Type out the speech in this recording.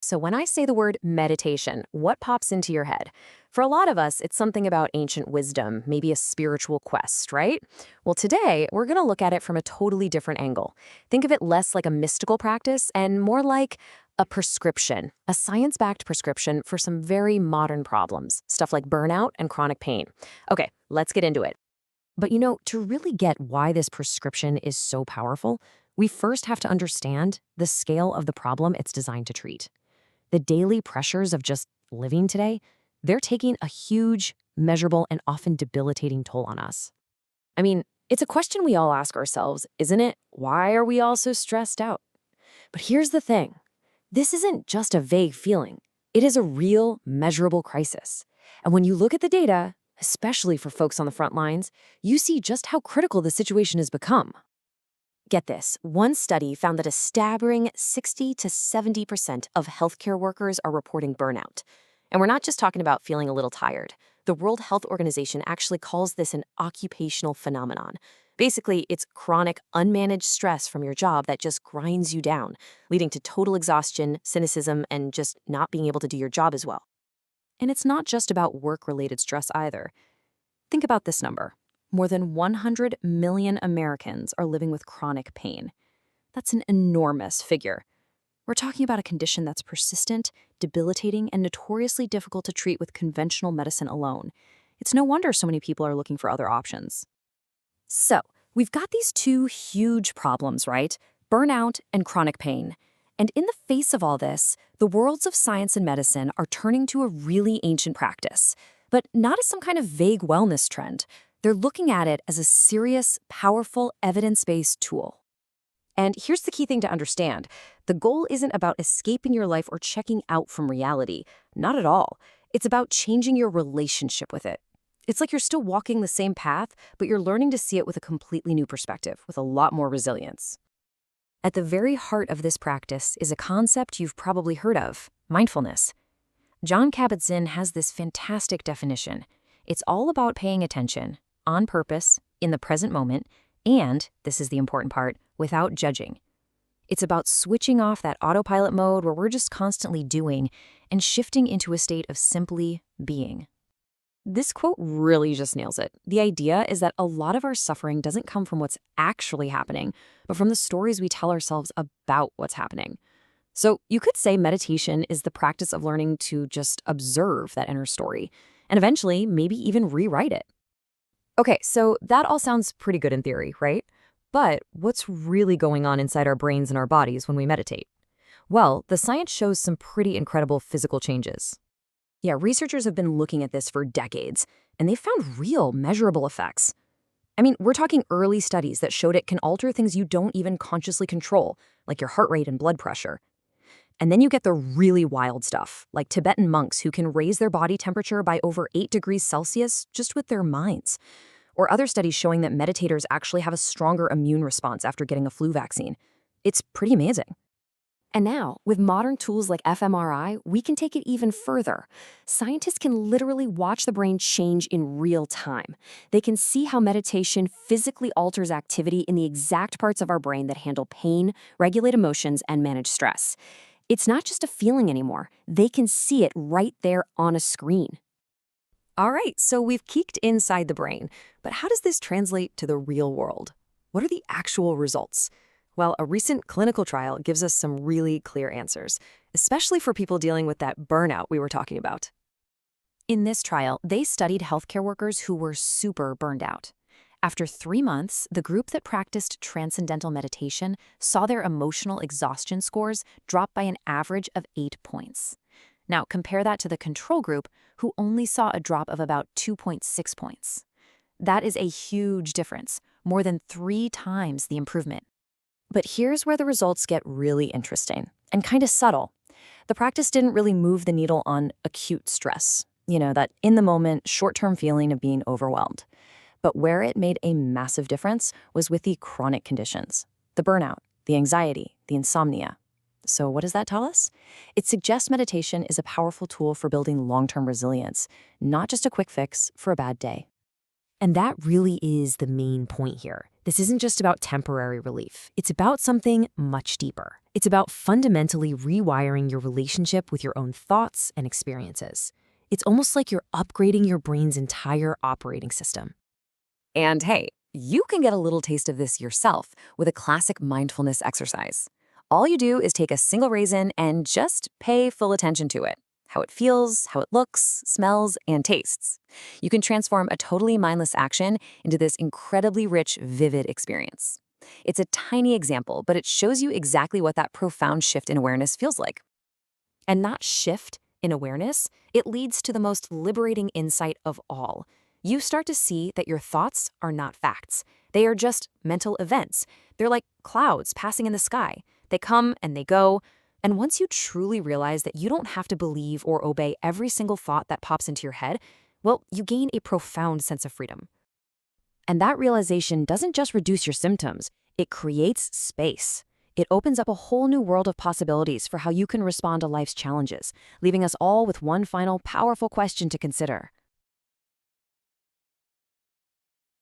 So when I say the word meditation, what pops into your head? For a lot of us, it's something about ancient wisdom, maybe a spiritual quest, right? Well, today, we're going to look at it from a totally different angle. Think of it less like a mystical practice and more like a prescription, a science-backed prescription for some very modern problems, stuff like burnout and chronic pain. Okay, let's get into it. But to really get why this prescription is so powerful, we first have to understand the scale of the problem it's designed to treat. The daily pressures of just living today, they're taking a huge, measurable, and often debilitating toll on us. I mean, it's a question we all ask ourselves, isn't it? Why are we all so stressed out? But here's the thing. This isn't just a vague feeling. It is a real, measurable crisis. And when you look at the data, especially for folks on the front lines, you see just how critical the situation has become. Get this, one study found that a staggering 60 to 70% of healthcare workers are reporting burnout. And we're not just talking about feeling a little tired. The World Health Organization actually calls this an occupational phenomenon. Basically, it's chronic, unmanaged stress from your job that just grinds you down, leading to total exhaustion, cynicism, and just not being able to do your job as well. And it's not just about work-related stress either. Think about this number. More than 100 million Americans are living with chronic pain. That's an enormous figure. We're talking about a condition that's persistent, debilitating, and notoriously difficult to treat with conventional medicine alone. It's no wonder so many people are looking for other options. So, we've got these two huge problems, right? Burnout and chronic pain. And in the face of all this, the worlds of science and medicine are turning to a really ancient practice, but not as some kind of vague wellness trend. They're looking at it as a serious, powerful, evidence-based tool. And here's the key thing to understand. The goal isn't about escaping your life or checking out from reality. Not at all. It's about changing your relationship with it. It's like you're still walking the same path, but you're learning to see it with a completely new perspective, with a lot more resilience. At the very heart of this practice is a concept you've probably heard of, mindfulness. Jon Kabat-Zinn has this fantastic definition. It's all about paying attention, on purpose, in the present moment, and, this is the important part, without judging. It's about switching off that autopilot mode where we're just constantly doing and shifting into a state of simply being. This quote really just nails it. The idea is that a lot of our suffering doesn't come from what's actually happening, but from the stories we tell ourselves about what's happening. So you could say meditation is the practice of learning to just observe that inner story, and eventually maybe even rewrite it. Okay, so that all sounds pretty good in theory, right? But what's really going on inside our brains and our bodies when we meditate? Well, the science shows some pretty incredible physical changes. Yeah, researchers have been looking at this for decades, and they've found real, measurable effects. I mean, we're talking early studies that showed it can alter things you don't even consciously control, like your heart rate and blood pressure. And then you get the really wild stuff, like Tibetan monks who can raise their body temperature by over 8 degrees Celsius just with their minds. Or other studies showing that meditators actually have a stronger immune response after getting a flu vaccine. It's pretty amazing. And now, with modern tools like fMRI, we can take it even further. Scientists can literally watch the brain change in real time. They can see how meditation physically alters activity in the exact parts of our brain that handle pain, regulate emotions, and manage stress. It's not just a feeling anymore. They can see it right there on a screen. All right, so we've geeked inside the brain, but how does this translate to the real world? What are the actual results? Well, a recent clinical trial gives us some really clear answers, especially for people dealing with that burnout we were talking about. In this trial, they studied healthcare workers who were super burned out. After 3 months, the group that practiced Transcendental Meditation saw their emotional exhaustion scores drop by an average of 8 points. Now, compare that to the control group, who only saw a drop of about 2.6 points. That is a huge difference, more than 3 times the improvement. But here's where the results get really interesting and kind of subtle. The practice didn't really move the needle on acute stress, that in-the-moment, short-term feeling of being overwhelmed. But where it made a massive difference was with the chronic conditions, the burnout, the anxiety, the insomnia. So what does that tell us? It suggests meditation is a powerful tool for building long-term resilience, not just a quick fix for a bad day. And that really is the main point here. This isn't just about temporary relief. It's about something much deeper. It's about fundamentally rewiring your relationship with your own thoughts and experiences. It's almost like you're upgrading your brain's entire operating system. And hey, you can get a little taste of this yourself with a classic mindfulness exercise. All you do is take a single raisin and just pay full attention to it. How it feels, how it looks, smells, and tastes. You can transform a totally mindless action into this incredibly rich, vivid experience. It's a tiny example, but it shows you exactly what that profound shift in awareness feels like. And that shift in awareness, it leads to the most liberating insight of all. You start to see that your thoughts are not facts. They are just mental events. They're like clouds passing in the sky. They come and they go. And once you truly realize that you don't have to believe or obey every single thought that pops into your head, well, you gain a profound sense of freedom. And that realization doesn't just reduce your symptoms, it creates space. It opens up a whole new world of possibilities for how you can respond to life's challenges, leaving us all with one final powerful question to consider.